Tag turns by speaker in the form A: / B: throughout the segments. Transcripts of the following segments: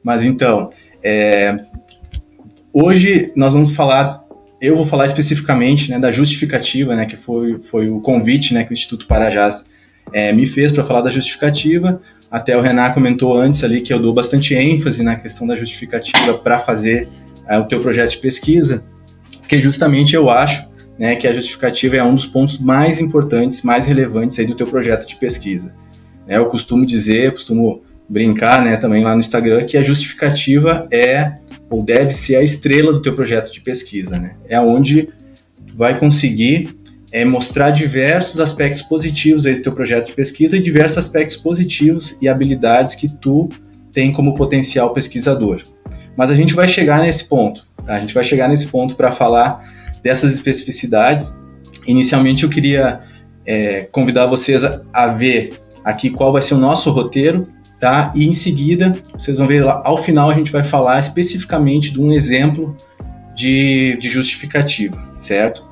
A: Mas então, hoje nós vamos falar, eu vou falar especificamente, né, da justificativa, né, que foi o convite, né, que o Instituto Parajás me fez para falar da justificativa. Até o Renan comentou antes ali que eu dou bastante ênfase na questão da justificativa para fazer o teu projeto de pesquisa, porque justamente eu acho, né, que a justificativa é um dos pontos mais importantes, mais relevantes aí do teu projeto de pesquisa. Eu costumo dizer, costumo brincar, né, também lá no Instagram, que a justificativa é, ou deve ser, a estrela do teu projeto de pesquisa, né? É onde tu vai conseguir mostrar diversos aspectos positivos aí do teu projeto de pesquisa e diversos aspectos positivos e habilidades que tu tem como potencial pesquisador. Mas a gente vai chegar nesse ponto, tá? A gente vai chegar nesse ponto para falar dessas especificidades. Inicialmente eu queria convidar vocês a ver aqui qual vai ser o nosso roteiro, tá? E em seguida, vocês vão ver lá, ao final a gente vai falar especificamente de um exemplo de justificativa, certo?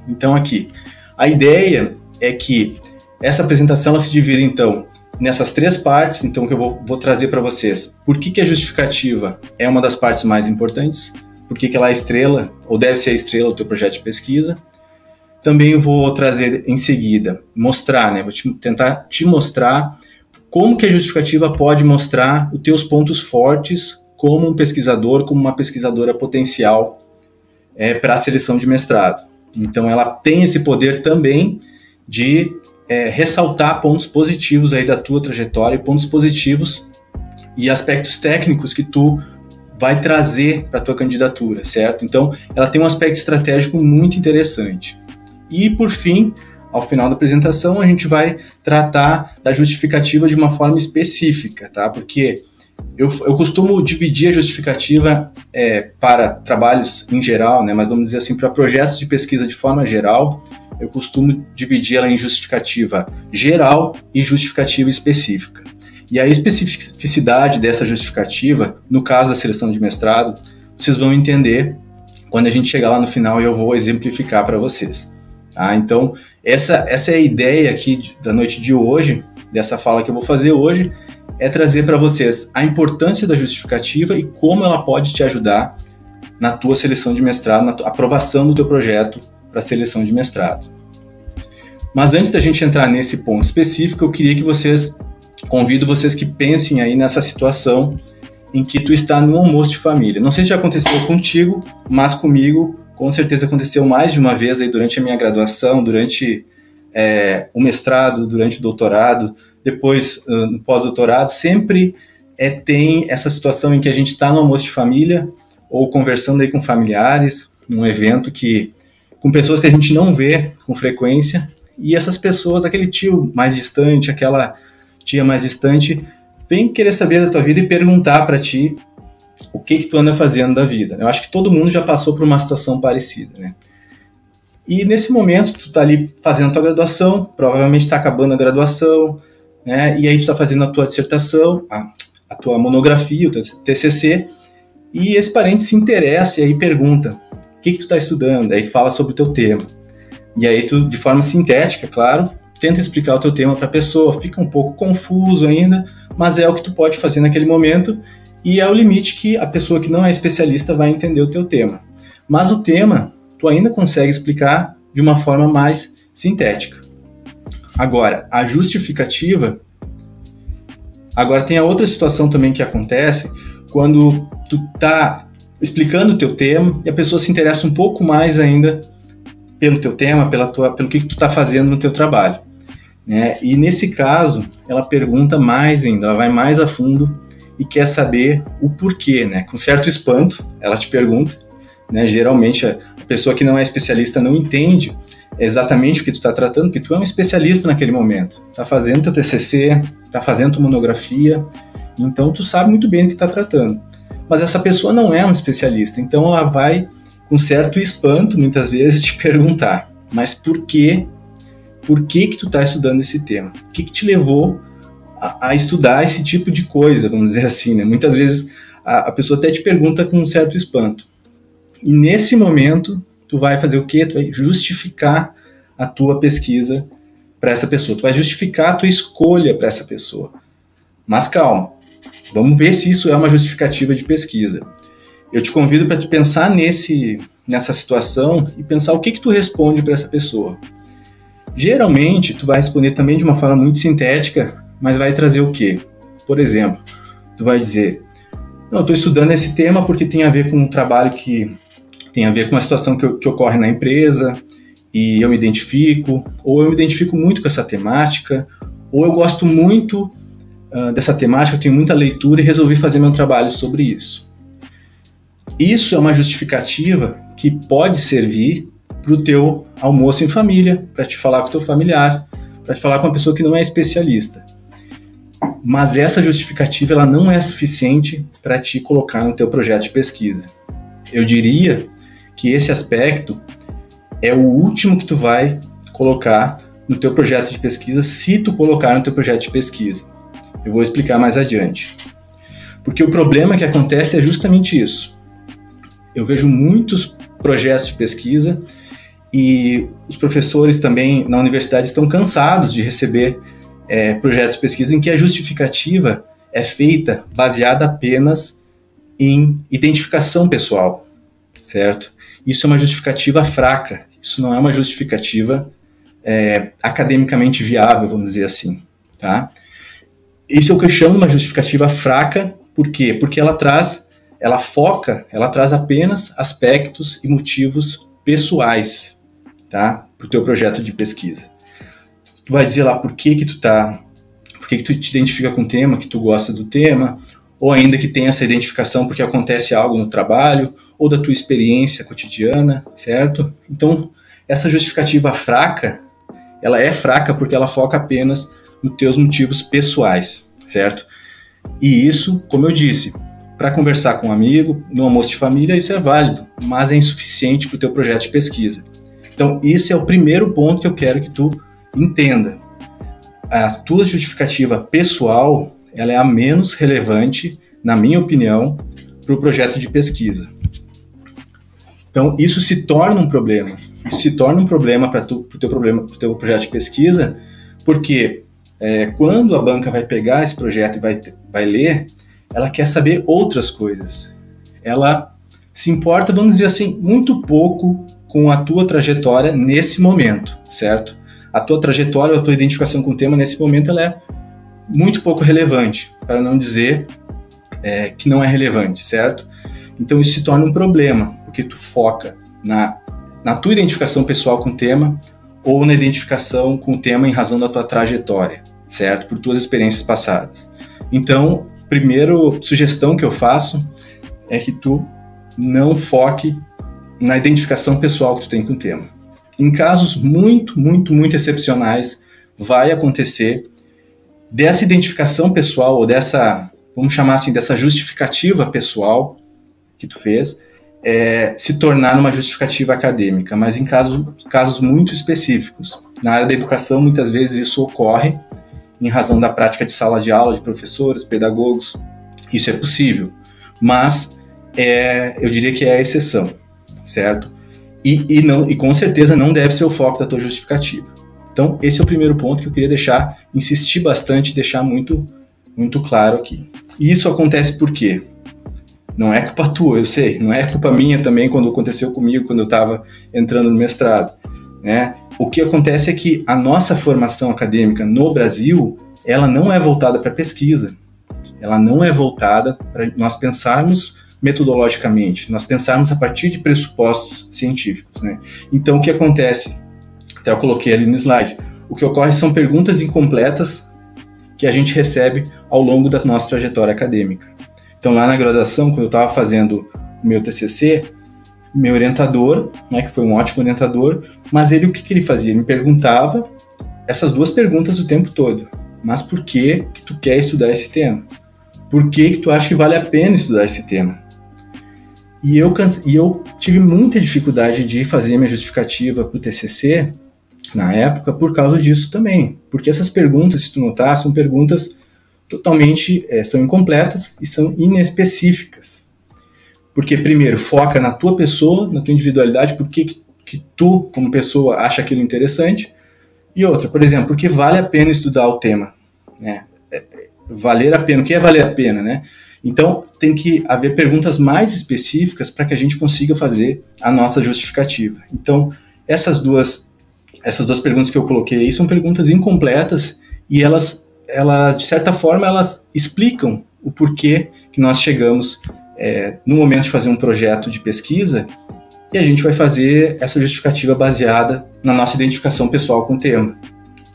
A: Então aqui, a ideia é que essa apresentação ela se divide então nessas 3 partes, então que eu vou trazer para vocês. Por que a justificativa é uma das partes mais importantes? Por que ela é a estrela, ou deve ser a estrela do teu projeto de pesquisa? Também vou trazer em seguida, mostrar, né? Vou tentar te mostrar como que a justificativa pode mostrar os teus pontos fortes como um pesquisador, como uma pesquisadora potencial para a seleção de mestrado. Então ela tem esse poder também de ressaltar pontos positivos aí da tua trajetória, pontos positivos e aspectos técnicos que tu vai trazer para a tua candidatura, certo? Então ela tem um aspecto estratégico muito interessante. E por fim, ao final da apresentação, a gente vai tratar da justificativa de uma forma específica, tá? Porque eu costumo dividir a justificativa para trabalhos em geral, né? Mas vamos dizer assim, para projetos de pesquisa de forma geral, eu costumo dividir ela em justificativa geral e justificativa específica. E a especificidade dessa justificativa, no caso da seleção de mestrado, vocês vão entender quando a gente chegar lá no final e eu vou exemplificar para vocês. Tá? Então, essa é a ideia aqui da noite de hoje, dessa fala que eu vou fazer hoje, é trazer para vocês a importância da justificativa e como ela pode te ajudar na tua seleção de mestrado, na aprovação do teu projeto para a seleção de mestrado. Mas antes da gente entrar nesse ponto específico, eu queria que convido vocês que pensem aí nessa situação em que tu está no almoço de família. Não sei se já aconteceu contigo, mas comigo com certeza aconteceu mais de uma vez aí durante a minha graduação, durante o mestrado, durante o doutorado, depois no pós-doutorado, sempre tem essa situação em que a gente está no almoço de família ou conversando aí com familiares, num evento com pessoas que a gente não vê com frequência, e essas pessoas, aquele tio mais distante, aquela tia mais distante, vem querer saber da tua vida e perguntar para ti o que tu anda fazendo da vida. Eu acho que todo mundo já passou por uma situação parecida, né? E nesse momento, tu tá ali fazendo a tua graduação, provavelmente está acabando a graduação, né? E aí tu tá fazendo a tua dissertação, a tua monografia, o teu TCC, e esse parente se interessa e aí pergunta, o que tu tá estudando? Aí fala sobre o teu tema. E aí tu, de forma sintética, claro, tenta explicar o teu tema para a pessoa, fica um pouco confuso ainda, mas é o que tu pode fazer naquele momento e é o limite que a pessoa que não é especialista vai entender o teu tema. Mas o tema, tu ainda consegue explicar de uma forma mais sintética. Agora, a justificativa... Agora, tem a outra situação também que acontece quando tu tá explicando o teu tema e a pessoa se interessa um pouco mais ainda pelo teu tema, pelo que tu tá fazendo no teu trabalho. Né? E nesse caso, ela pergunta mais ainda, ela vai mais a fundo e quer saber o porquê, né? Com certo espanto, ela te pergunta, né? Geralmente a pessoa que não é especialista não entende exatamente o que tu está tratando, porque tu é um especialista naquele momento, tá fazendo teu TCC, tá fazendo tua monografia, então tu sabe muito bem do que está tratando. Mas essa pessoa não é um especialista, então ela vai com certo espanto, muitas vezes, te perguntar, mas por quê? Por que tu está estudando esse tema? O que te levou a estudar esse tipo de coisa, vamos dizer assim, né? Muitas vezes a pessoa até te pergunta com um certo espanto. E nesse momento, tu vai fazer o quê? Tu vai justificar a tua pesquisa para essa pessoa. Tu vai justificar a tua escolha para essa pessoa. Mas calma, Vamos ver se isso é uma justificativa de pesquisa. Eu te convido para tu pensar nessa situação e pensar o que tu responde para essa pessoa. Geralmente, tu vai responder também de uma forma muito sintética, mas vai trazer o quê? Por exemplo, tu vai dizer, não, eu estou estudando esse tema porque tem a ver com um trabalho que tem a ver com uma situação que ocorre na empresa e eu me identifico, ou eu me identifico muito com essa temática, ou eu gosto muito dessa temática, eu tenho muita leitura e resolvi fazer meu trabalho sobre isso. Isso é uma justificativa que pode servir para o teu almoço em família, para te falar com o teu familiar, para te falar com uma pessoa que não é especialista. Mas essa justificativa ela não é suficiente para te colocar no teu projeto de pesquisa. Eu diria que esse aspecto é o último que tu vai colocar no teu projeto de pesquisa, se tu colocar no teu projeto de pesquisa. Eu vou explicar mais adiante. Porque o problema que acontece é justamente isso. Eu vejo muitos projetos de pesquisa e os professores também na universidade estão cansados de receber projetos de pesquisa em que a justificativa é feita baseada apenas em identificação pessoal, certo? Isso é uma justificativa fraca, isso não é uma justificativa academicamente viável, vamos dizer assim, tá? Isso é o que eu chamo de uma justificativa fraca, por quê? Porque ela traz apenas aspectos e motivos pessoais, tá? Para o teu projeto de pesquisa. Tu vai dizer lá por que tu te identifica com o tema, que tu gosta do tema, ou ainda que tem essa identificação porque acontece algo no trabalho, ou da tua experiência cotidiana, certo? Então, essa justificativa fraca, ela é fraca porque ela foca apenas nos teus motivos pessoais, certo? E isso, como eu disse, para conversar com um amigo, no almoço de família, isso é válido, mas é insuficiente para o teu projeto de pesquisa. Então, esse é o primeiro ponto que eu quero que tu entenda. A tua justificativa pessoal, ela é a menos relevante, na minha opinião, para o projeto de pesquisa. Então, isso se torna um problema. Isso se torna um problema para o teu projeto de pesquisa, porque quando a banca vai pegar esse projeto e vai ler, ela quer saber outras coisas. Ela se importa, vamos dizer assim, muito pouco com a tua trajetória nesse momento, certo? A tua trajetória, a tua identificação com o tema nesse momento, ela é muito pouco relevante, para não dizer que não é relevante, certo? Então isso se torna um problema, porque tu foca na tua identificação pessoal com o tema ou na identificação com o tema em razão da tua trajetória, certo? Por tuas experiências passadas. Então, primeira sugestão que eu faço é que tu não foque na identificação pessoal que tu tem com o tema. Em casos muito, muito, muito excepcionais, vai acontecer dessa identificação pessoal ou dessa, vamos chamar assim, dessa justificativa pessoal que tu fez, se tornar uma justificativa acadêmica, mas em casos muito específicos. Na área da educação, muitas vezes isso ocorre em razão da prática de sala de aula de professores, pedagogos. Isso é possível, mas eu diria que é a exceção, certo? E com certeza não deve ser o foco da tua justificativa. Então, esse é o primeiro ponto que eu queria insistir bastante, deixar muito, muito claro aqui. E isso acontece por quê? Não é culpa tua, eu sei, não é culpa minha também quando aconteceu comigo, quando eu estava entrando no mestrado, né? O que acontece é que a nossa formação acadêmica no Brasil, ela não é voltada para pesquisa, ela não é voltada para nós pensarmos metodologicamente, nós pensarmos a partir de pressupostos científicos, né? Então, o que acontece? Até eu coloquei ali no slide. O que ocorre são perguntas incompletas que a gente recebe ao longo da nossa trajetória acadêmica. Então, lá na graduação, quando eu estava fazendo o meu TCC, meu orientador, né, que foi um ótimo orientador, mas o que ele fazia? Ele me perguntava essas duas perguntas o tempo todo. Mas por que tu quer estudar esse tema? Por que tu acha que vale a pena estudar esse tema? E eu tive muita dificuldade de fazer minha justificativa para o TCC, na época, por causa disso também. Porque essas perguntas, se tu notar, são perguntas totalmente, são incompletas e são inespecíficas. Porque, primeiro, foca na tua pessoa, na tua individualidade, por que tu, como pessoa, acha aquilo interessante. E outra, por exemplo, porque vale a pena estudar o tema, né? valer a pena. O que é valer a pena, né? Então, tem que haver perguntas mais específicas para que a gente consiga fazer a nossa justificativa. Então, essas duas perguntas que eu coloquei aí são perguntas incompletas e elas de certa forma, elas explicam o porquê que nós chegamos no momento de fazer um projeto de pesquisa e a gente vai fazer essa justificativa baseada na nossa identificação pessoal com o tema,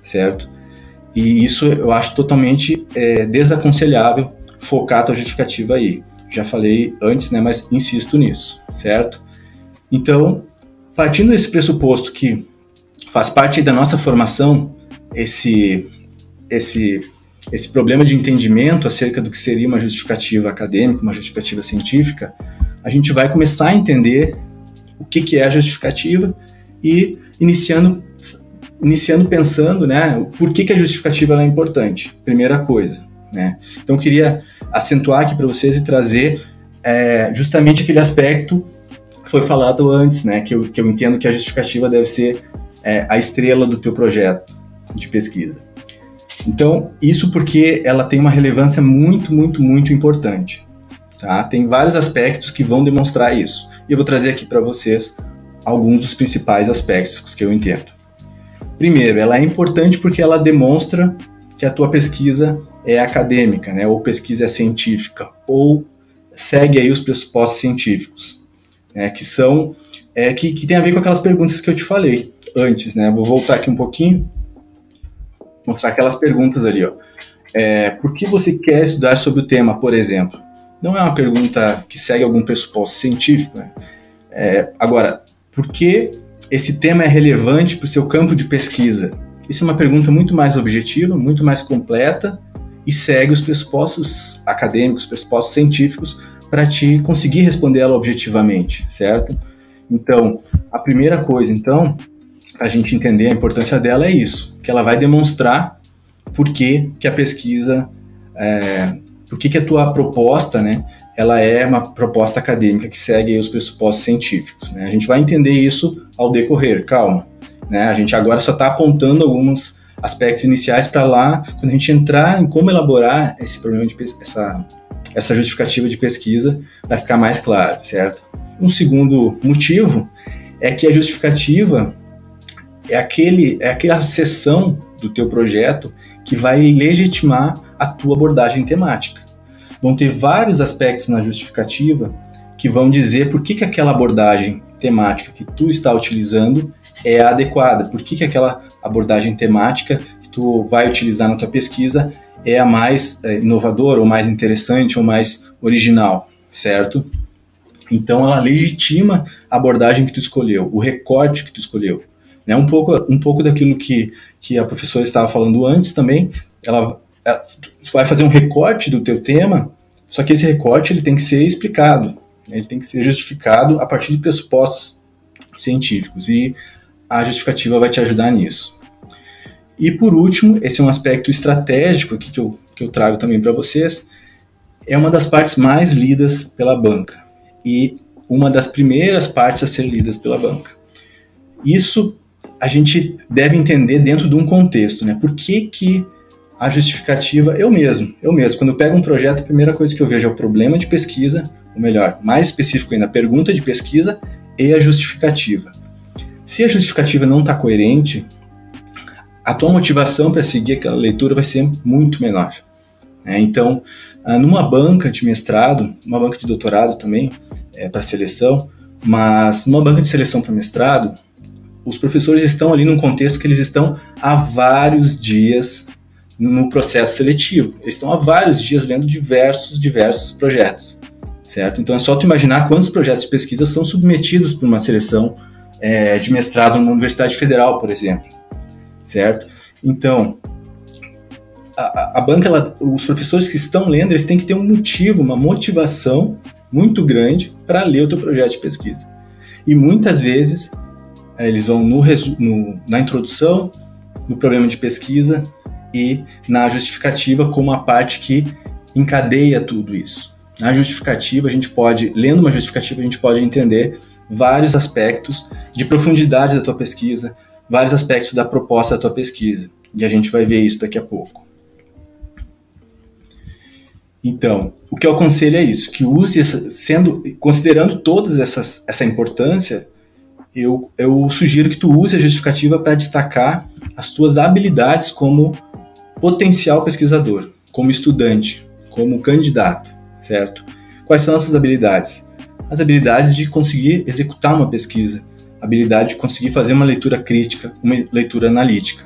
A: certo? E isso eu acho totalmente desaconselhável focar a tua justificativa aí. Já falei antes, né, mas insisto nisso, certo? Então, partindo desse pressuposto que faz parte da nossa formação esse problema de entendimento acerca do que seria uma justificativa acadêmica, uma justificativa científica, a gente vai começar a entender o que é a justificativa e iniciando pensando, né, por que a justificativa ela é importante, primeira coisa, né? Então eu queria acentuar aqui para vocês e trazer justamente aquele aspecto que foi falado antes, né, que eu entendo que a justificativa deve ser a estrela do teu projeto de pesquisa. Então, isso porque ela tem uma relevância muito, muito, muito importante. Tá? Tem vários aspectos que vão demonstrar isso. E eu vou trazer aqui para vocês alguns dos principais aspectos que eu entendo. Primeiro, ela é importante porque ela demonstra que a tua pesquisa é acadêmica, né? Ou pesquisa é científica, ou segue aí os pressupostos científicos, né? Que são que tem a ver com aquelas perguntas que eu te falei antes, né? Vou voltar aqui um pouquinho, mostrar aquelas perguntas ali, ó. Por que você quer estudar sobre o tema, por exemplo? Não é uma pergunta que segue algum pressuposto científico, né? Agora, por que esse tema é relevante para o seu campo de pesquisa? Isso é uma pergunta muito mais objetiva, muito mais completa e segue os pressupostos acadêmicos, os pressupostos científicos para te conseguir responder ela objetivamente, certo? Então, a primeira coisa, então, para a gente entender a importância dela é isso, que ela vai demonstrar por que a pesquisa, por que a tua proposta, né, ela é uma proposta acadêmica que segue os pressupostos científicos, né? A gente vai entender isso ao decorrer, calma, né? A gente agora só está apontando alguns aspectos iniciais para lá, quando a gente entrar em como elaborar esse problema de essa justificativa de pesquisa, vai ficar mais claro, certo? Um segundo motivo é que a justificativa é aquela seção do teu projeto que vai legitimar a tua abordagem temática. Vão ter vários aspectos na justificativa que vão dizer por que aquela abordagem temática que tu está utilizando é adequada, por que aquela abordagem temática que tu vai utilizar na tua pesquisa é a mais inovadora, ou mais interessante, ou mais original, certo? Então ela legitima a abordagem que tu escolheu, o recorte que tu escolheu. Né? Um pouco daquilo que a professora estava falando antes também, ela vai fazer um recorte do teu tema, só que esse recorte ele tem que ser explicado, né? Ele tem que ser justificado a partir de pressupostos científicos, e a justificativa vai te ajudar nisso. E por último, esse é um aspecto estratégico aqui que eu trago também para vocês, é uma das partes mais lidas pela banca, e uma das primeiras partes a ser lidas pela banca. Isso a gente deve entender dentro de um contexto, né? Por que a justificativa, eu mesmo, quando eu pego um projeto, a primeira coisa que eu vejo é o problema de pesquisa, ou melhor, mais específico ainda, a pergunta de pesquisa e a justificativa. Se a justificativa não está coerente, a tua motivação para seguir aquela leitura vai ser muito menor, né? Então, numa banca de mestrado, uma banca de doutorado também, para seleção, mas numa banca de seleção para mestrado, os professores estão ali num contexto que eles estão há vários dias no processo seletivo. Eles estão há vários dias lendo diversos projetos, certo? Então é só tu imaginar quantos projetos de pesquisa são submetidos por uma seleção de mestrado numa universidade federal, por exemplo, certo? Então, a banca, os professores que estão lendo, eles têm que ter um motivo, uma motivação muito grande para ler o teu projeto de pesquisa. E muitas vezes eles vão na introdução, no problema de pesquisa e na justificativa como a parte que encadeia tudo isso. Na justificativa, lendo uma justificativa, a gente pode entender vários aspectos de profundidade da tua pesquisa, vários aspectos da proposta da tua pesquisa. E a gente vai ver isso daqui a pouco. Então, o que eu aconselho é isso, que use, considerando todas essa importância, eu sugiro que tu use a justificativa para destacar as tuas habilidades como potencial pesquisador, como estudante, como candidato, certo? Quais são essas habilidades? As habilidades de conseguir executar uma pesquisa, a habilidade de conseguir fazer uma leitura crítica, uma leitura analítica.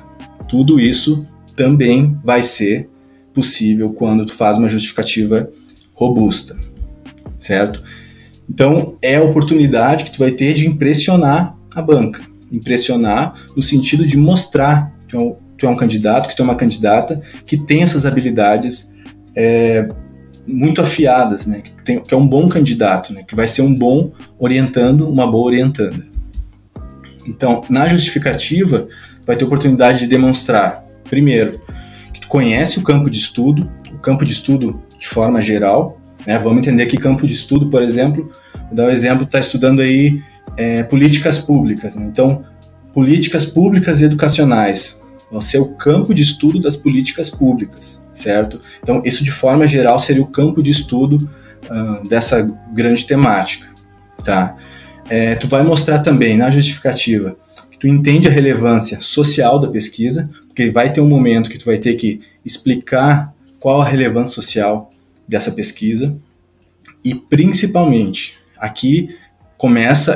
A: Tudo isso também vai ser possível quando tu faz uma justificativa robusta, certo? Então, é a oportunidade que tu vai ter de impressionar a banca. Impressionar no sentido de mostrar que tu é um candidato, que tu é uma candidata, que tem essas habilidades muito afiadas, né? Que é um bom candidato, né? Que vai ser um bom orientando, uma boa orientanda. Então, na justificativa, tu vai ter a oportunidade de demonstrar, primeiro, que tu conhece o campo de estudo de forma geral, né? Vamos entender que campo de estudo, por exemplo, vou dar um exemplo, tu está estudando aí políticas públicas, né? Então, políticas públicas e educacionais vão ser o campo de estudo das políticas públicas, certo? Então, isso de forma geral seria o campo de estudo dessa grande temática, tá? Tu vai mostrar também na justificativa que tu entende a relevância social da pesquisa, porque vai ter um momento que tu vai ter que explicar qual a relevância social dessa pesquisa e, principalmente, aqui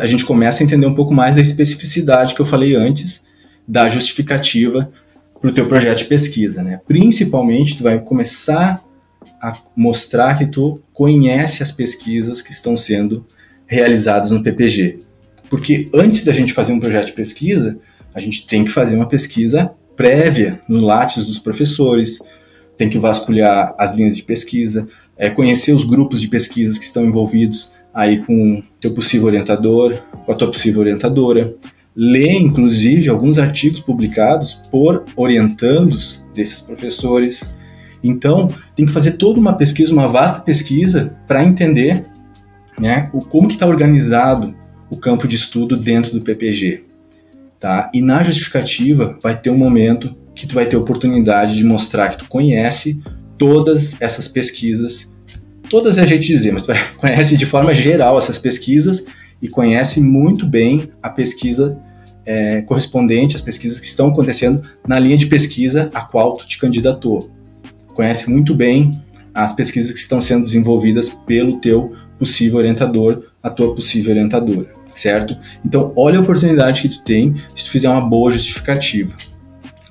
A: a gente começa a entender um pouco mais da especificidade que eu falei antes da justificativa para o teu projeto de pesquisa, né? Principalmente, tu vai começar a mostrar que tu conhece as pesquisas que estão sendo realizadas no PPG. Porque antes da gente fazer um projeto de pesquisa, a gente tem que fazer uma pesquisa prévia no Lattes dos professores, tem que vasculhar as linhas de pesquisa, conhecer os grupos de pesquisas que estão envolvidos aí com o teu possível orientador, com a tua possível orientadora, ler, inclusive, alguns artigos publicados por orientandos desses professores. Então, tem que fazer toda uma pesquisa, uma vasta pesquisa, para entender, né, como que está organizado o campo de estudo dentro do PPG. Tá? E na justificativa, vai ter um momento que tu vai ter a oportunidade de mostrar que tu conhece todas essas pesquisas, todas é a gente dizer, mas tu conhece de forma geral essas pesquisas e conhece muito bem a pesquisa correspondente, as pesquisas que estão acontecendo na linha de pesquisa a qual tu te candidatou. Conhece muito bem as pesquisas que estão sendo desenvolvidas pelo teu possível orientador, a tua possível orientadora, certo? Então, olha a oportunidade que tu tem se tu fizer uma boa justificativa.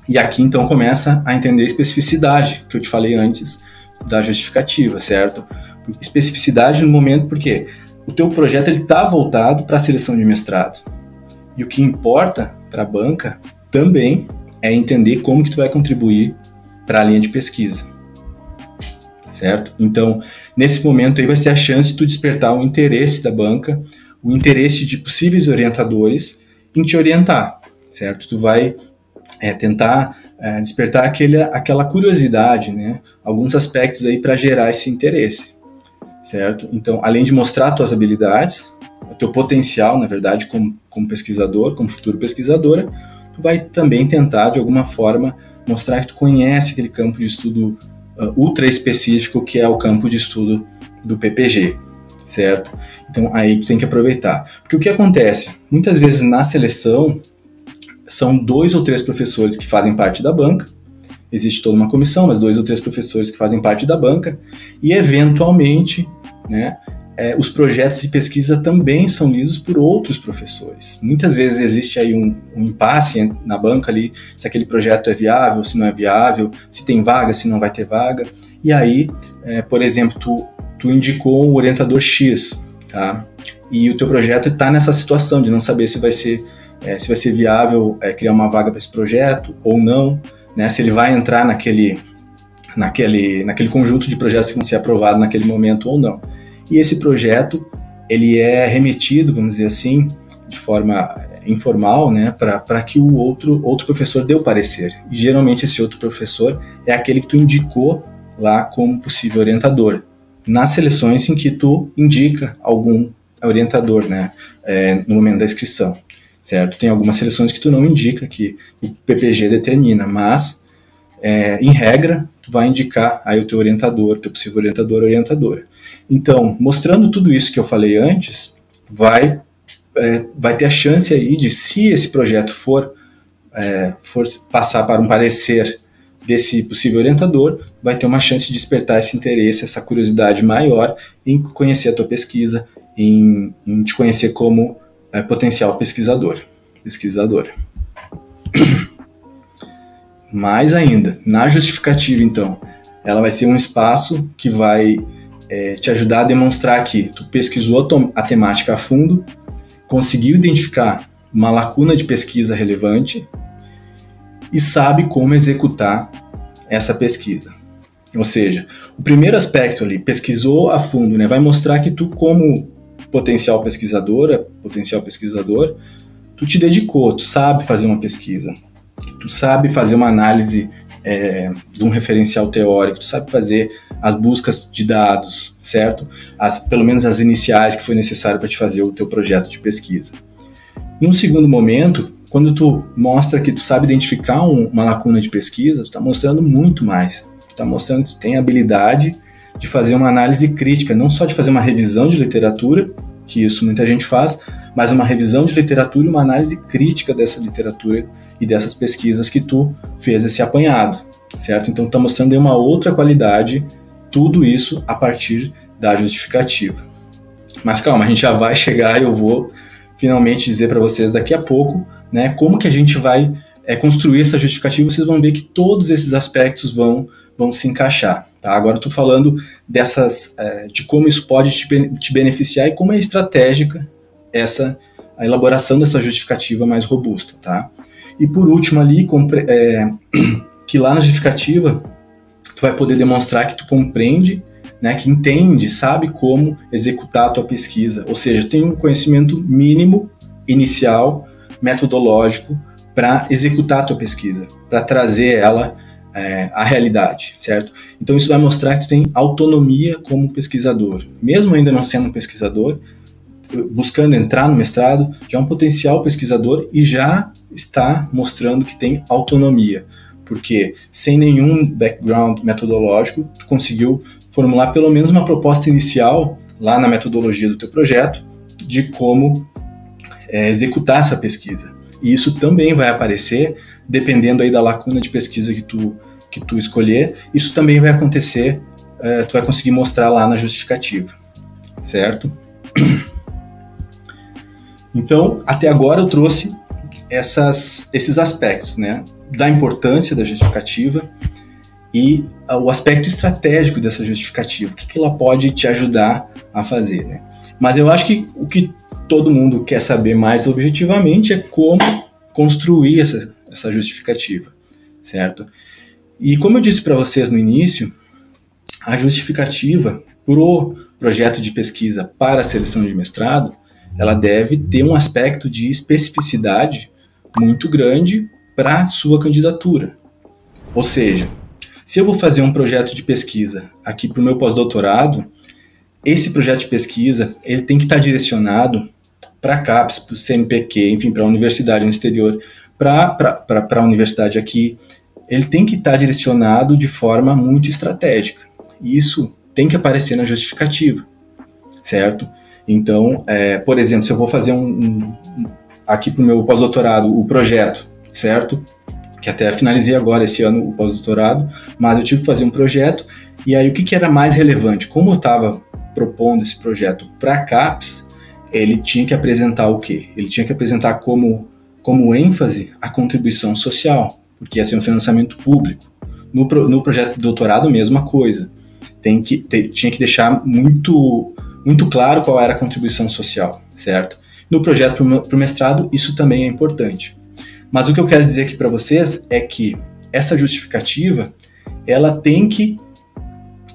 A: E aqui, então, começa a entender a especificidade que eu te falei antes da justificativa, certo? Especificidade no momento porque o teu projeto está voltado para a seleção de mestrado. E o que importa para a banca também é entender como que tu vai contribuir para a linha de pesquisa, certo? Então, nesse momento aí vai ser a chance de tu despertar o interesse da banca, o interesse de possíveis orientadores em te orientar, certo? Tu vai tentar despertar aquela curiosidade, né? Alguns aspectos aí para gerar esse interesse, certo? Então, além de mostrar tuas habilidades, o teu potencial, na verdade, como pesquisador, como futuro pesquisadora, tu vai também tentar, de alguma forma, mostrar que tu conhece aquele campo de estudo ultra específico que é o campo de estudo do PPG, certo? Então, aí tu tem que aproveitar. Porque o que acontece? Muitas vezes na seleção, são 2 ou 3 professores que fazem parte da banca, existe toda uma comissão, mas 2 ou 3 professores que fazem parte da banca, e eventualmente, né, os projetos de pesquisa também são lidos por outros professores. Muitas vezes existe aí um impasse na banca ali, se aquele projeto é viável, se não é viável, se tem vaga, se não vai ter vaga, e aí, por exemplo, tu indicou o orientador X, tá? E o teu projeto está nessa situação de não saber se vai ser viável criar uma vaga para esse projeto ou não, né? Se ele vai entrar naquele conjunto de projetos que vão ser aprovados naquele momento ou não. E esse projeto, ele é remetido, vamos dizer assim, de forma informal, né, para que o outro professor dê o parecer. E geralmente esse outro professor é aquele que tu indicou lá como possível orientador. Nas seleções em que tu indica algum orientador, né, no momento da inscrição, certo? Tem algumas seleções que tu não indica, que o PPG determina, mas em regra, tu vai indicar aí o teu orientador, teu possível orientador ou orientadora. Então, mostrando tudo isso que eu falei antes, vai ter a chance aí de, se esse projeto for passar para um parecer desse possível orientador, vai ter uma chance de despertar esse interesse, essa curiosidade maior em conhecer a tua pesquisa, em te conhecer como potencial pesquisadora. Mais ainda, na justificativa, então, ela vai ser um espaço que vai te ajudar a demonstrar que tu pesquisou a temática a fundo, conseguiu identificar uma lacuna de pesquisa relevante e sabe como executar essa pesquisa. Ou seja, o primeiro aspecto ali, pesquisou a fundo, né, vai mostrar que tu, como potencial pesquisador, tu te dedicou, tu sabe fazer uma pesquisa, tu sabe fazer uma análise de um referencial teórico, tu sabe fazer as buscas de dados, certo? Pelo menos as iniciais que foi necessário para te fazer o teu projeto de pesquisa. Num segundo momento, quando tu mostra que tu sabe identificar uma lacuna de pesquisa, tu está mostrando muito mais. Tu está mostrando que tu tem a habilidade de fazer uma análise crítica, não só de fazer uma revisão de literatura, que isso muita gente faz, mas uma revisão de literatura e uma análise crítica dessa literatura e dessas pesquisas que tu fez esse apanhado, certo? Então está mostrando aí uma outra qualidade, tudo isso a partir da justificativa. Mas calma, a gente já vai chegar e eu vou finalmente dizer para vocês daqui a pouco, né, como que a gente vai construir essa justificativa. Vocês vão ver que todos esses aspectos vão se encaixar. Tá? Agora eu estou falando de como isso pode te beneficiar e como é estratégica a elaboração dessa justificativa mais robusta. Tá? E por último ali, que lá na justificativa tu vai poder demonstrar que tu compreende, né, que entende, sabe como executar a tua pesquisa, ou seja, tem um conhecimento mínimo, inicial, metodológico, para executar a tua pesquisa, para trazer ela à realidade, certo? Então isso vai mostrar que tu tem autonomia como pesquisador, mesmo ainda não sendo um pesquisador, buscando entrar no mestrado, já é um potencial pesquisador e já está mostrando que tem autonomia, porque sem nenhum background metodológico, tu conseguiu formular pelo menos uma proposta inicial lá na metodologia do teu projeto de como executar essa pesquisa. E isso também vai aparecer, dependendo aí da lacuna de pesquisa que tu escolher, isso também vai acontecer, tu vai conseguir mostrar lá na justificativa, certo? Então, até agora eu trouxe esses aspectos, né, da importância da justificativa e o aspecto estratégico dessa justificativa, o que ela pode te ajudar a fazer, né? Mas eu acho que o que todo mundo quer saber mais objetivamente é como construir essa justificativa, certo? E como eu disse para vocês no início, a justificativa pro projeto de pesquisa para a seleção de mestrado, ela deve ter um aspecto de especificidade muito grande para sua candidatura. Ou seja, se eu vou fazer um projeto de pesquisa aqui para o meu pós-doutorado, esse projeto de pesquisa ele tem que estar direcionado para a CAPES, para o CNPq, enfim, para a universidade no exterior, para a universidade aqui. Ele tem que estar direcionado de forma muito estratégica. E isso tem que aparecer na justificativa, certo? Então, por exemplo, se eu vou fazer aqui para o meu pós-doutorado o projeto, certo? Que até finalizei agora esse ano o pós-doutorado, mas eu tive que fazer um projeto, e aí o que era mais relevante? Como eu estava propondo esse projeto para a CAPES, ele tinha que apresentar o quê? Ele tinha que apresentar como ênfase a contribuição social, porque ia ser um financiamento público. No projeto de doutorado, mesma coisa. Tinha que deixar muito claro qual era a contribuição social, certo? No projeto para o mestrado, isso também é importante. Mas o que eu quero dizer aqui para vocês é que essa justificativa, ela tem que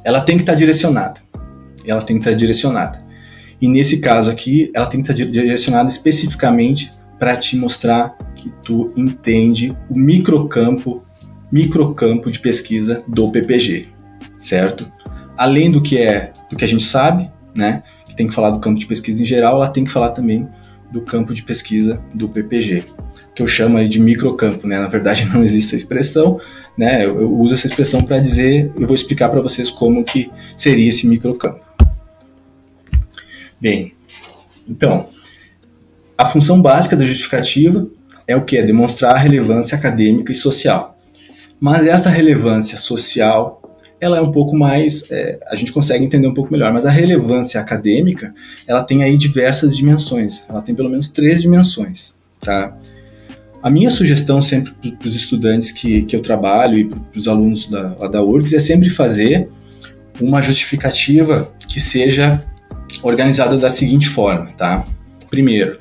A: estar direcionada. Ela tem que estar direcionada. E nesse caso aqui, ela tem que estar direcionada especificamente para te mostrar que tu entende o microcampo de pesquisa do PPG, certo? Além do que a gente sabe, né, que tem que falar do campo de pesquisa em geral, ela tem que falar também do campo de pesquisa do PPG. que eu chamo aí de microcampo, né? Na verdade não existe essa expressão, né? Eu uso essa expressão para dizer, eu vou explicar para vocês como que seria esse microcampo. Bem, então, a função básica da justificativa é o que? É demonstrar a relevância acadêmica e social. Mas essa relevância social, ela é um pouco mais, a gente consegue entender um pouco melhor, mas a relevância acadêmica, ela tem aí diversas dimensões, ela tem pelo menos 3 dimensões, tá? A minha sugestão sempre para os estudantes que eu trabalho e para os alunos da URGS é sempre fazer uma justificativa que seja organizada da seguinte forma, tá? Primeiro,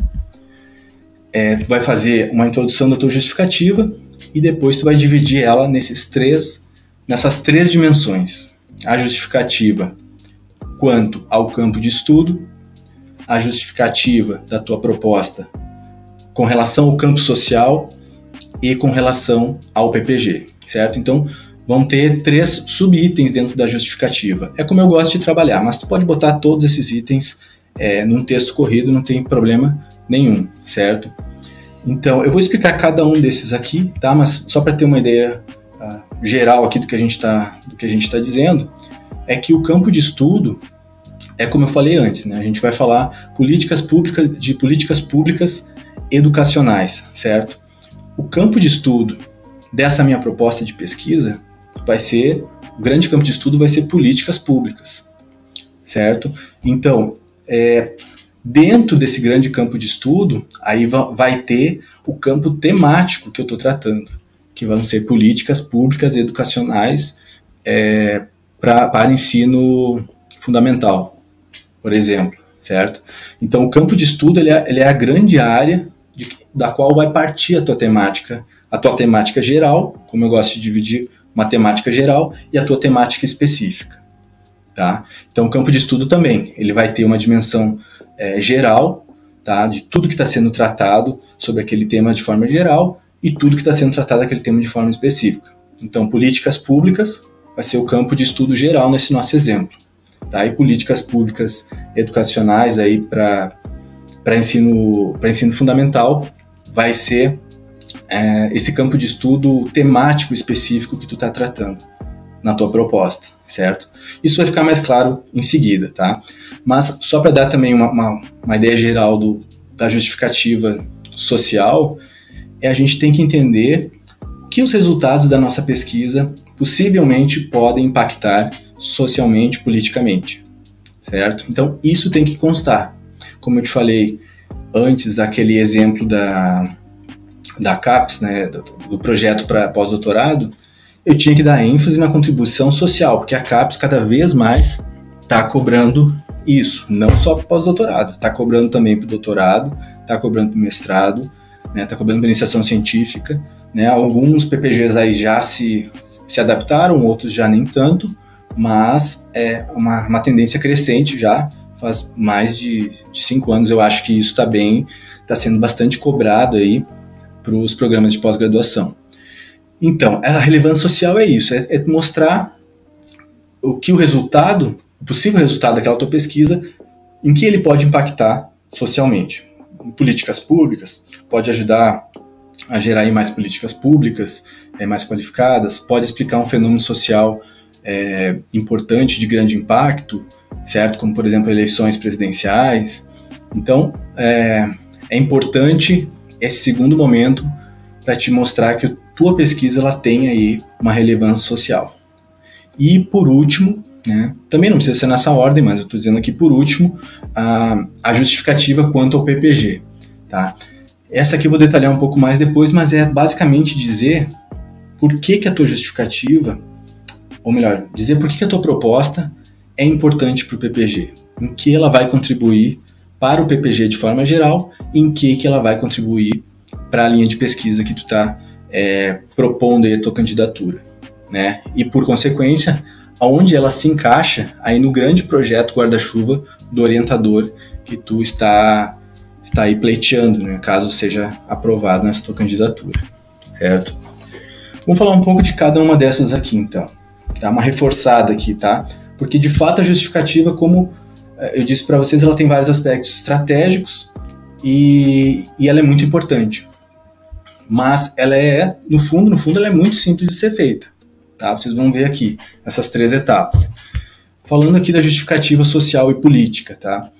A: tu vai fazer uma introdução da tua justificativa e depois tu vai dividir ela nessas três dimensões. A justificativa quanto ao campo de estudo, a justificativa da tua proposta com relação ao campo social e com relação ao PPG, certo? Então, vão ter 3 subitens dentro da justificativa. É como eu gosto de trabalhar, mas tu pode botar todos esses itens num texto corrido, não tem problema nenhum, certo? Então, eu vou explicar cada um desses aqui, tá? Mas só para ter uma ideia geral aqui do que a gente está dizendo, é que o campo de estudo é como eu falei antes, né? A gente vai falar de políticas públicas educacionais, certo? O campo de estudo dessa minha proposta de pesquisa o grande campo de estudo vai ser políticas públicas, certo? Então, dentro desse grande campo de estudo, aí vai ter o campo temático que eu estou tratando, que vão ser políticas públicas educacionais para ensino fundamental, por exemplo, certo? Então, o campo de estudo ele é a grande área da qual vai partir a tua temática geral, como eu gosto de dividir uma temática geral e a tua temática específica, tá? Então, o campo de estudo também, ele vai ter uma dimensão geral, tá? De tudo que está sendo tratado sobre aquele tema de forma geral e tudo que está sendo tratado daquele tema de forma específica. Então, políticas públicas vai ser o campo de estudo geral nesse nosso exemplo, tá? E políticas públicas educacionais aí para ensino fundamental vai ser esse campo de estudo temático específico que tu está tratando na tua proposta, certo? Isso vai ficar mais claro em seguida, tá? Mas só para dar também uma ideia geral da justificativa social, a gente tem que entender que os resultados da nossa pesquisa possivelmente podem impactar socialmente, politicamente, certo? Então, isso tem que constar. Como eu te falei antes, aquele exemplo da CAPES, né, do projeto para pós-doutorado, eu tinha que dar ênfase na contribuição social, porque a CAPES cada vez mais está cobrando isso, não só para o pós-doutorado, está cobrando também para o doutorado, está cobrando para o mestrado, né, está cobrando para iniciação científica, né, alguns PPGs aí já se adaptaram, outros já nem tanto, mas é uma tendência crescente já, faz mais de 5 anos eu acho que isso está sendo bastante cobrado aí para os programas de pós-graduação. Então, a relevância social é isso, é mostrar o possível resultado daquela tua pesquisa, em que ele pode impactar socialmente. Em políticas públicas, pode ajudar a gerar aí mais políticas públicas mais qualificadas, pode explicar um fenômeno social importante, de grande impacto, certo? Como, por exemplo, eleições presidenciais. Então, é importante esse segundo momento para te mostrar que a tua pesquisa ela tem aí uma relevância social. E, por último, né, também não precisa ser nessa ordem, mas eu estou dizendo aqui, por último, a justificativa quanto ao PPG. Tá? Essa aqui eu vou detalhar um pouco mais depois, mas é basicamente dizer por que a tua justificativa, ou melhor, dizer por que a tua proposta é importante para o PPG, em que ela vai contribuir para o PPG de forma geral, e em que ela vai contribuir para a linha de pesquisa que tu está propondo aí a tua candidatura, né? E por consequência, aonde ela se encaixa aí no grande projeto guarda-chuva do orientador que tu está aí pleiteando, né, caso seja aprovado nessa tua candidatura, certo? Vamos falar um pouco de cada uma dessas aqui, então. Tá? Uma reforçada aqui, tá? Porque, de fato, a justificativa, como eu disse para vocês, ela tem vários aspectos estratégicos e ela é muito importante. mas ela é, no fundo, ela é muito simples de ser feita, tá? Vocês vão ver aqui essas 3 etapas. Falando aqui da justificativa social e política, tá?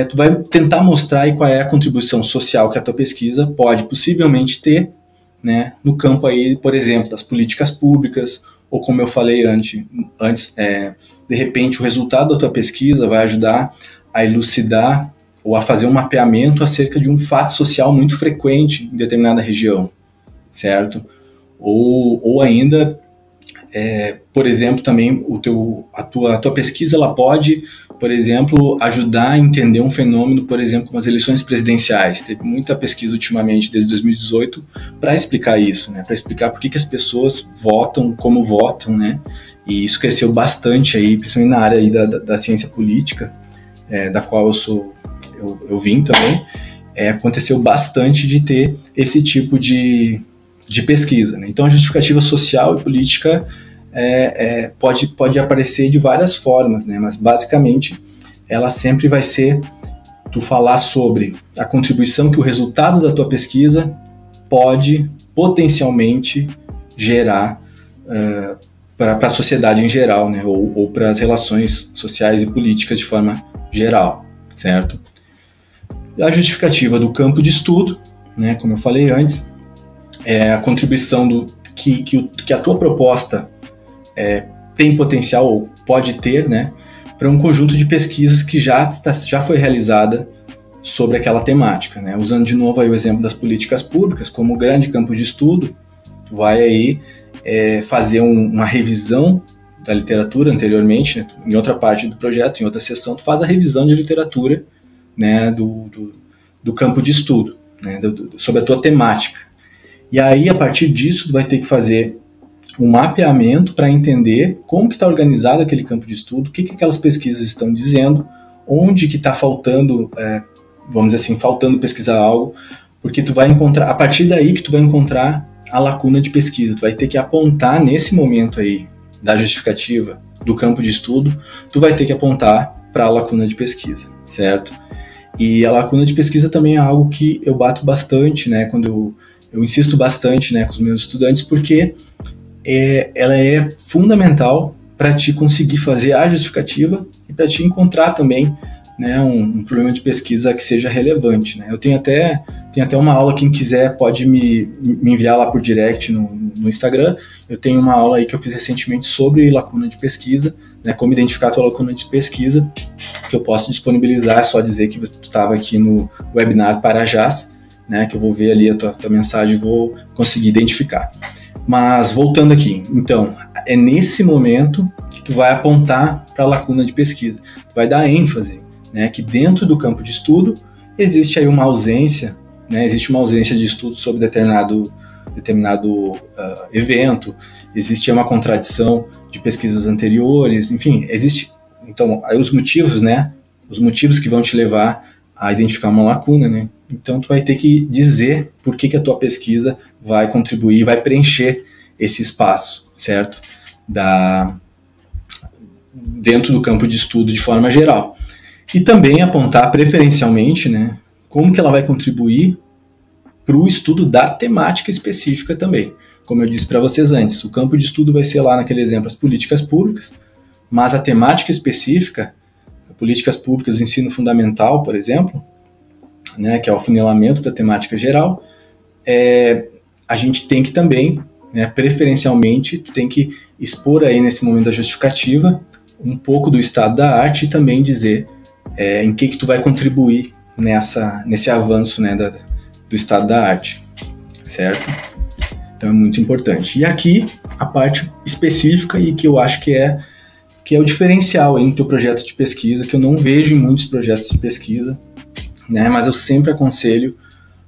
A: Tu vai tentar mostrar aí qual é a contribuição social que a tua pesquisa pode possivelmente ter, né, no campo aí, por exemplo, das políticas públicas, ou como eu falei antes, de repente o resultado da tua pesquisa vai ajudar a elucidar ou a fazer um mapeamento acerca de um fato social muito frequente em determinada região, certo? Ou ainda, por exemplo, também a tua pesquisa ela pode, por exemplo, ajudar a entender um fenômeno, por exemplo, como as eleições presidenciais. Teve muita pesquisa ultimamente, desde 2018, para explicar isso, né? Para explicar por que as pessoas votam como votam, né? E isso cresceu bastante aí, principalmente na área aí da ciência política, da qual eu vim também. Aconteceu bastante de ter esse tipo de pesquisa, né? Então a justificativa social e política pode aparecer de várias formas, né? Mas basicamente ela sempre vai ser tu falar sobre a contribuição que o resultado da tua pesquisa pode potencialmente gerar para a sociedade em geral, né? Ou para as relações sociais e políticas de forma geral, certo? A justificativa do campo de estudo, né? Como eu falei antes, é a contribuição que a tua proposta tem potencial ou pode ter, né, para um conjunto de pesquisas que já foi realizada sobre aquela temática, né? Usando de novo aí o exemplo das políticas públicas como grande campo de estudo, tu vai aí fazer uma revisão da literatura anteriormente, né? Em outra parte do projeto, em outra sessão, tu faz a revisão de literatura, né, do campo de estudo, né, sobre a tua temática. E aí, a partir disso, tu vai ter que fazer um mapeamento para entender como que está organizado aquele campo de estudo, o que aquelas pesquisas estão dizendo, onde que está faltando, vamos dizer assim, faltando pesquisar algo, porque tu vai encontrar, a partir daí que tu vai encontrar a lacuna de pesquisa, tu vai ter que apontar nesse momento aí da justificativa do campo de estudo, tu vai ter que apontar para a lacuna de pesquisa, certo? E a lacuna de pesquisa também é algo que eu bato bastante, né, quando eu insisto bastante, né, com os meus estudantes, porque ela é fundamental para te conseguir fazer a justificativa e para te encontrar também, né, um problema de pesquisa que seja relevante, né? Eu tenho até uma aula, quem quiser pode me enviar lá por direct no Instagram. Eu tenho uma aula aí que eu fiz recentemente sobre lacuna de pesquisa, né, como identificar a tua lacuna de pesquisa, que eu posso disponibilizar. É só dizer que você estava aqui no webinar Parajás, né, que eu vou ver ali a tua mensagem e vou conseguir identificar. Mas voltando aqui, então, é nesse momento que tu vai apontar para a lacuna de pesquisa. Tu vai dar ênfase, né, que dentro do campo de estudo existe aí uma ausência, né, existe uma ausência de estudo sobre determinado evento, existe uma contradição de pesquisas anteriores, enfim, existe. Então, aí os motivos, né, os motivos que vão te levar a identificar uma lacuna, né? Então tu vai ter que dizer por que a tua pesquisa vai contribuir, vai preencher esse espaço, certo? Dentro do campo de estudo de forma geral. E também apontar preferencialmente, né, como que ela vai contribuir para o estudo da temática específica também. Como eu disse para vocês antes, o campo de estudo vai ser lá naquele exemplo as políticas públicas, mas a temática específica, políticas públicas de ensino fundamental, por exemplo, né, que é o afunilamento da temática geral, a gente tem que também, né, preferencialmente, tu tem que expor aí nesse momento da justificativa um pouco do estado da arte e também dizer em que tu vai contribuir nesse avanço, né, do estado da arte, certo? Então é muito importante. E aqui a parte específica e que eu acho que é o diferencial aí no teu projeto de pesquisa, que eu não vejo em muitos projetos de pesquisa, né, mas eu sempre aconselho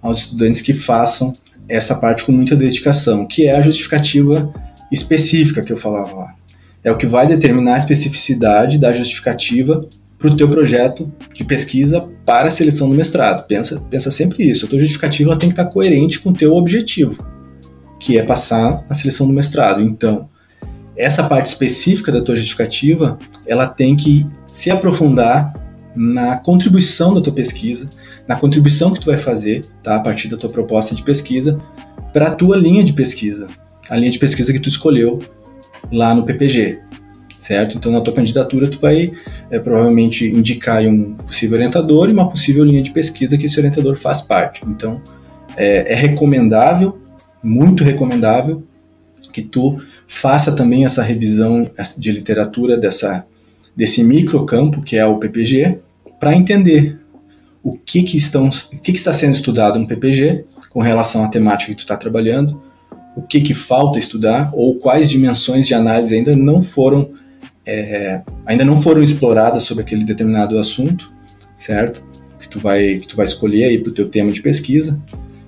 A: aos estudantes que façam essa parte com muita dedicação, que é a justificativa específica que eu falava lá. É o que vai determinar a especificidade da justificativa para o teu projeto de pesquisa para a seleção do mestrado. Pensa sempre isso. A tua justificativa ela tem que estar coerente com o teu objetivo, que é passar na seleção do mestrado. Então, essa parte específica da tua justificativa, ela tem que se aprofundar na contribuição da tua pesquisa, na contribuição que tu vai fazer, tá, a partir da tua proposta de pesquisa para a tua linha de pesquisa, a linha de pesquisa que tu escolheu lá no PPG, certo? Então, na tua candidatura, tu vai provavelmente indicar aí um possível orientador e uma possível linha de pesquisa que esse orientador faz parte. Então, é recomendável, muito recomendável, que tu faça também essa revisão de literatura desse microcampo que é o PPG, para entender o que está sendo estudado no PPG com relação à temática que tu está trabalhando, o que falta estudar, ou quais dimensões de análise ainda não foram exploradas sobre aquele determinado assunto, certo? Que tu vai escolher aí para o teu tema de pesquisa,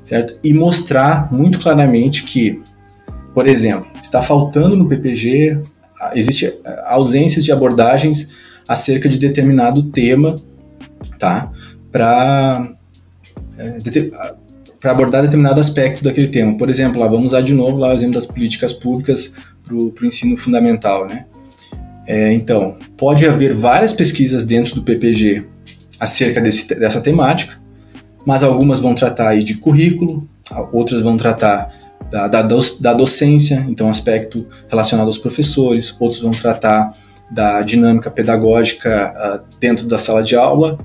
A: certo? E mostrar muito claramente que, por exemplo, está faltando no PPG, existe ausências de abordagens acerca de determinado tema, tá? Para abordar determinado aspecto daquele tema. Por exemplo, vamos usar de novo lá o exemplo das políticas públicas para o ensino fundamental, né? Então, pode haver várias pesquisas dentro do PPG acerca dessa temática, mas algumas vão tratar aí de currículo, outras vão tratar da docência, então aspecto relacionado aos professores, outros vão tratar da dinâmica pedagógica dentro da sala de aula,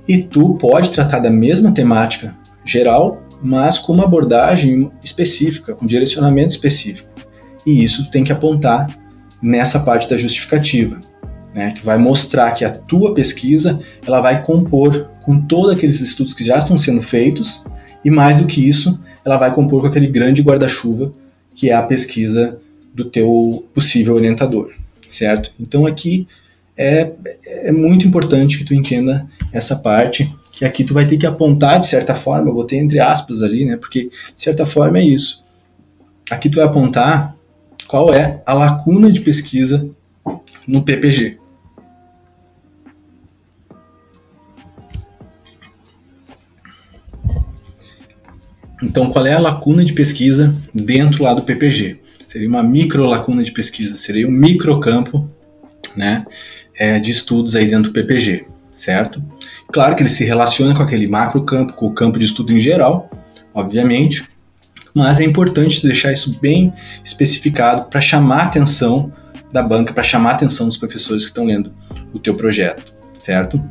A: e tu pode tratar da mesma temática geral, mas com uma abordagem específica, com direcionamento específico. E isso tu tem que apontar nessa parte da justificativa, né, que vai mostrar que a tua pesquisa ela vai compor com todos aqueles estudos que já estão sendo feitos, e mais do que isso, ela vai compor com aquele grande guarda-chuva que é a pesquisa do teu possível orientador, certo? Então aqui é muito importante que tu entenda essa parte, que aqui tu vai ter que apontar de certa forma, eu botei entre aspas ali, né, porque de certa forma é isso. Aqui tu vai apontar qual é a lacuna de pesquisa no PPG. Então, qual é a lacuna de pesquisa dentro lá do PPG? Seria uma micro lacuna de pesquisa, seria um microcampo, né, de estudos aí dentro do PPG, certo? Claro que ele se relaciona com aquele macrocampo, com o campo de estudo em geral, obviamente, mas é importante deixar isso bem especificado para chamar a atenção da banca, para chamar a atenção dos professores que estão lendo o teu projeto, certo?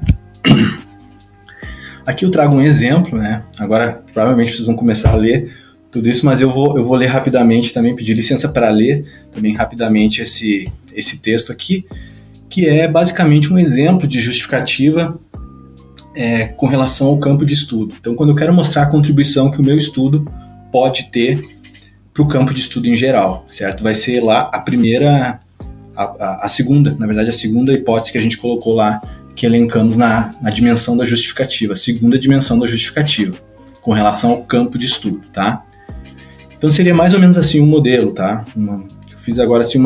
A: Aqui eu trago um exemplo, né? Agora provavelmente vocês vão começar a ler tudo isso, mas eu vou ler rapidamente também, pedir licença para ler também rapidamente esse texto aqui, que é basicamente um exemplo de justificativa com relação ao campo de estudo. Então, quando eu quero mostrar a contribuição que o meu estudo pode ter para o campo de estudo em geral, certo? Vai ser lá a segunda hipótese que a gente colocou lá, que elencamos na dimensão da justificativa, a segunda dimensão da justificativa, com relação ao campo de estudo, tá? Então seria mais ou menos assim um modelo, tá? Eu fiz agora assim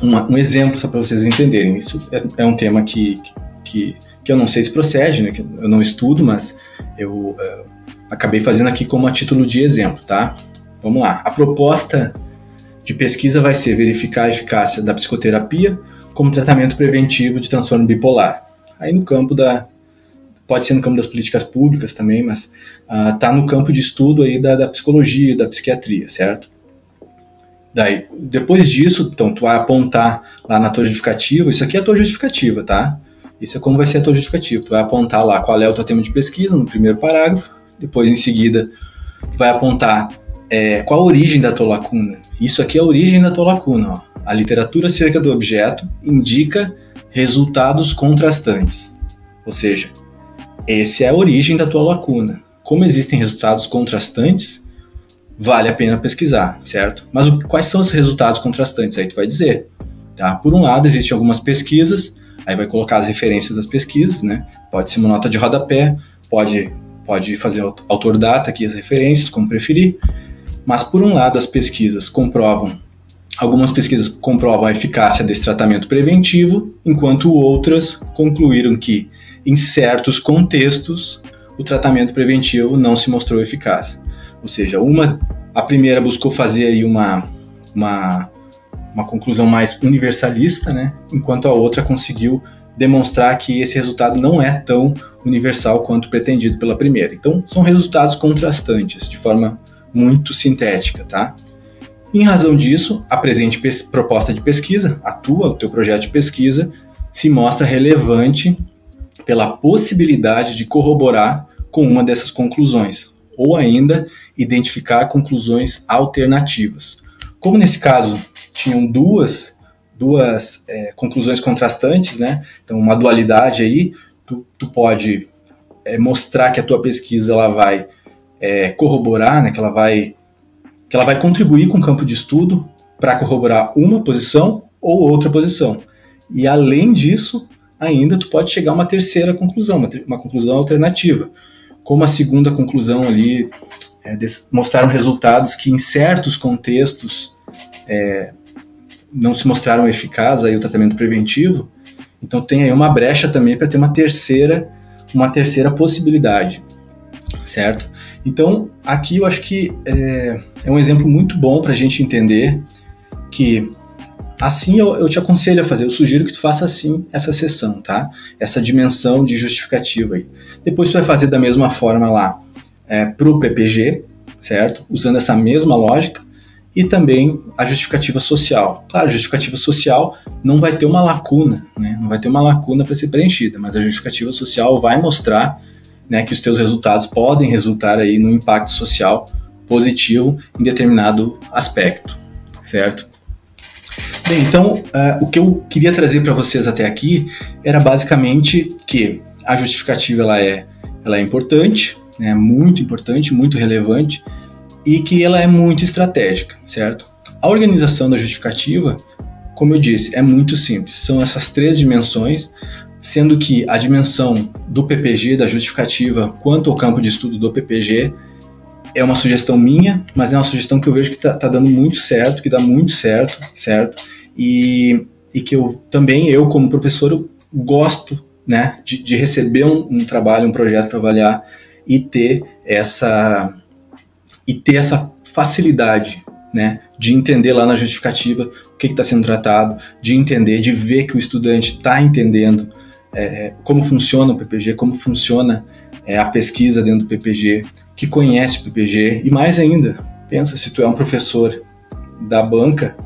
A: um exemplo só para vocês entenderem. Isso é um tema que eu não sei se procede, né? Que eu não estudo, mas eu acabei fazendo aqui como a título de exemplo, tá? Vamos lá. A proposta de pesquisa vai ser verificar a eficácia da psicoterapia como tratamento preventivo de transtorno bipolar. Aí no campo pode ser no campo das políticas públicas também, mas tá no campo de estudo aí da psicologia, da psiquiatria, certo? Daí, depois disso, então, tu vai apontar lá na tua justificativa, isso aqui é a tua justificativa, tá? Isso é como vai ser a tua justificativa. Tu vai apontar lá qual é o teu tema de pesquisa no primeiro parágrafo, depois em seguida tu vai apontar qual a origem da tua lacuna. Isso aqui é a origem da tua lacuna, ó. A literatura acerca do objeto indica resultados contrastantes. Ou seja, essa é a origem da tua lacuna. Como existem resultados contrastantes, vale a pena pesquisar, certo? Mas quais são os resultados contrastantes? Aí tu vai dizer, tá? Por um lado, existem algumas pesquisas, aí vai colocar as referências das pesquisas, né? Pode ser uma nota de rodapé, pode fazer autor data aqui as referências, como preferir. Mas por um lado, algumas pesquisas comprovam a eficácia desse tratamento preventivo, enquanto outras concluíram que, em certos contextos, o tratamento preventivo não se mostrou eficaz. Ou seja, a primeira buscou fazer aí uma conclusão mais universalista, né? Enquanto a outra conseguiu demonstrar que esse resultado não é tão universal quanto pretendido pela primeira. Então, são resultados contrastantes, de forma muito sintética, tá? Em razão disso, a presente proposta de pesquisa, o teu projeto de pesquisa, se mostra relevante pela possibilidade de corroborar com uma dessas conclusões, ou ainda identificar conclusões alternativas. Como nesse caso tinham duas conclusões contrastantes, né? Então uma dualidade aí, tu pode mostrar que a tua pesquisa ela vai corroborar, né? Que ela vai contribuir com o campo de estudo para corroborar uma posição ou outra posição. E além disso, ainda tu pode chegar a uma terceira conclusão, uma conclusão alternativa. Como a segunda conclusão ali mostraram resultados que em certos contextos não se mostraram eficazes aí o tratamento preventivo, então tem aí uma brecha também para ter uma terceira possibilidade, certo? Então aqui eu acho que é um exemplo muito bom para a gente entender que assim eu te aconselho a fazer, eu sugiro que tu faça assim essa sessão, tá? Essa dimensão de justificativa aí. Depois tu vai fazer da mesma forma lá para o PPG, certo? Usando essa mesma lógica e também a justificativa social. Claro, a justificativa social não vai ter uma lacuna, né? Não vai ter uma lacuna para ser preenchida, mas a justificativa social vai mostrar, né, que os teus resultados podem resultar aí no impacto social positivo em determinado aspecto, certo? Bem, então, o que eu queria trazer para vocês até aqui era basicamente que a justificativa ela é importante, né, muito importante, muito relevante, e que ela é muito estratégica, certo? A organização da justificativa, como eu disse, é muito simples. São essas 3 dimensões, sendo que a dimensão do PPG, da justificativa, quanto ao campo de estudo do PPG, é uma sugestão minha, mas é uma sugestão que eu vejo que tá dando muito certo, que dá muito certo, certo? E que eu como professor, eu gosto, né, de receber um trabalho, um projeto para avaliar e ter essa facilidade, né, de entender lá na justificativa o que está sendo tratado, de entender, de ver que o estudante está entendendo como funciona o PPG, como funciona a pesquisa dentro do PPG, que conhece o PPG, e mais ainda, pensa, se tu é um professor da banca,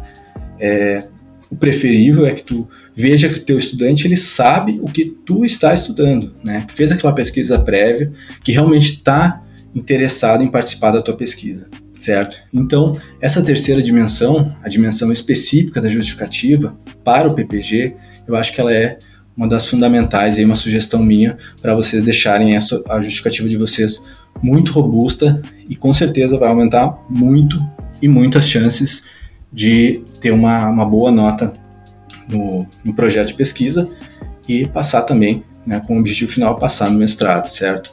A: o preferível é que tu veja que o teu estudante ele sabe o que tu está estudando, né, que fez aquela pesquisa prévia, que realmente está interessado em participar da tua pesquisa, certo? Então, essa terceira dimensão, a dimensão específica da justificativa para o PPG, eu acho que ela é uma das fundamentais, uma sugestão minha para vocês deixarem a justificativa de vocês muito robusta e com certeza vai aumentar muito e muito as chances de ter uma boa nota no projeto de pesquisa e passar também, né, com o objetivo final, passar no mestrado, certo?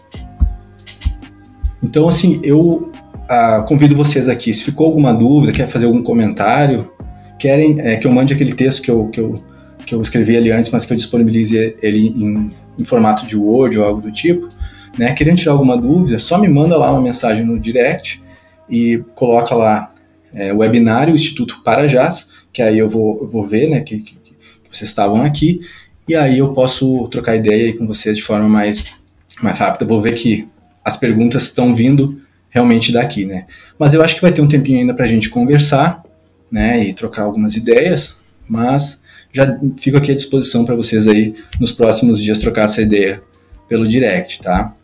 A: Então, assim, eu convido vocês aqui, se ficou alguma dúvida, quer fazer algum comentário, querem que eu mande aquele texto que eu escrevi ali antes, mas que eu disponibilize ele em formato de Word ou algo do tipo, né? Querendo tirar alguma dúvida, só me manda lá uma mensagem no direct e coloca lá webinário Instituto Parajás, que aí eu vou ver, né, que vocês estavam aqui, e aí eu posso trocar ideia aí com vocês de forma mais rápida. Eu vou ver que as perguntas estão vindo realmente daqui, né? Mas eu acho que vai ter um tempinho ainda para a gente conversar, né, e trocar algumas ideias, mas já fico aqui à disposição para vocês aí nos próximos dias trocar essa ideia pelo direct, tá?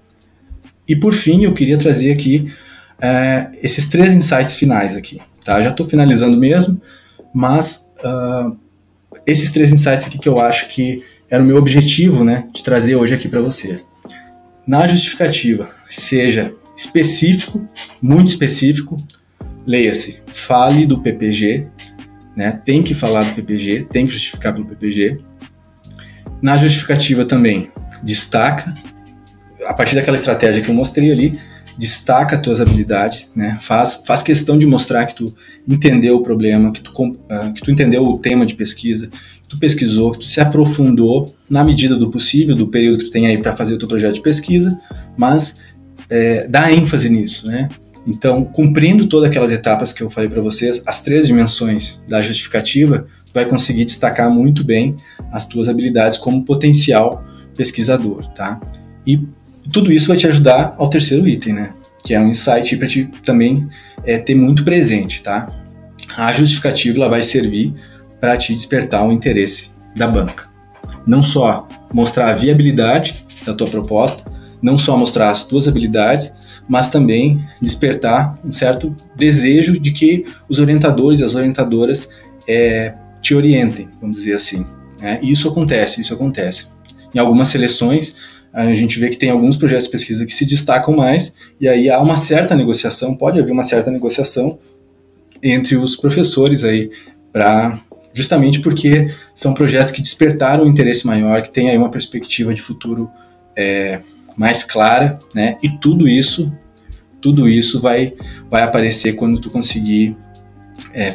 A: E por fim, eu queria trazer aqui esses 3 insights finais aqui, tá? Já estou finalizando mesmo, mas esses 3 insights aqui que eu acho que era o meu objetivo, né, de trazer hoje aqui para vocês. Na justificativa, seja específico, muito específico, leia-se, fale do PPG, né, tem que falar do PPG, tem que justificar pelo PPG. Na justificativa também, destaca, a partir daquela estratégia que eu mostrei ali, destaca as tuas habilidades, né, faz questão de mostrar que tu entendeu o problema, que tu entendeu o tema de pesquisa, que tu pesquisou, que tu se aprofundou na medida do possível, do período que tu tem aí para fazer o teu projeto de pesquisa, mas dá ênfase nisso, né? Então, cumprindo todas aquelas etapas que eu falei para vocês, as 3 dimensões da justificativa, tu vai conseguir destacar muito bem as tuas habilidades como potencial pesquisador, tá? E tudo isso vai te ajudar ao terceiro item, né? que é um insight para te também ter muito presente, tá? A justificativa ela vai servir para te despertar o interesse da banca. Não só mostrar a viabilidade da tua proposta, não só mostrar as tuas habilidades, mas também despertar um certo desejo de que os orientadores e as orientadoras te orientem, vamos dizer assim. Isso acontece. Em algumas seleções, a gente vê que tem alguns projetos de pesquisa que se destacam mais, e aí há uma certa negociação, pode haver uma certa negociação entre os professores aí, justamente porque são projetos que despertaram um interesse maior, que tem aí uma perspectiva de futuro mais clara, né? E tudo isso vai aparecer quando tu conseguir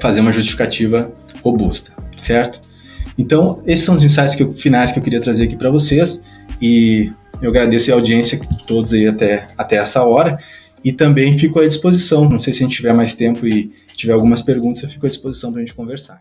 A: fazer uma justificativa robusta, certo? Então, esses são os insights finais que eu queria trazer aqui para vocês, e eu agradeço a audiência de todos aí até essa hora, e também fico à disposição. Não sei se a gente tiver mais tempo e tiver algumas perguntas, eu fico à disposição para a gente conversar.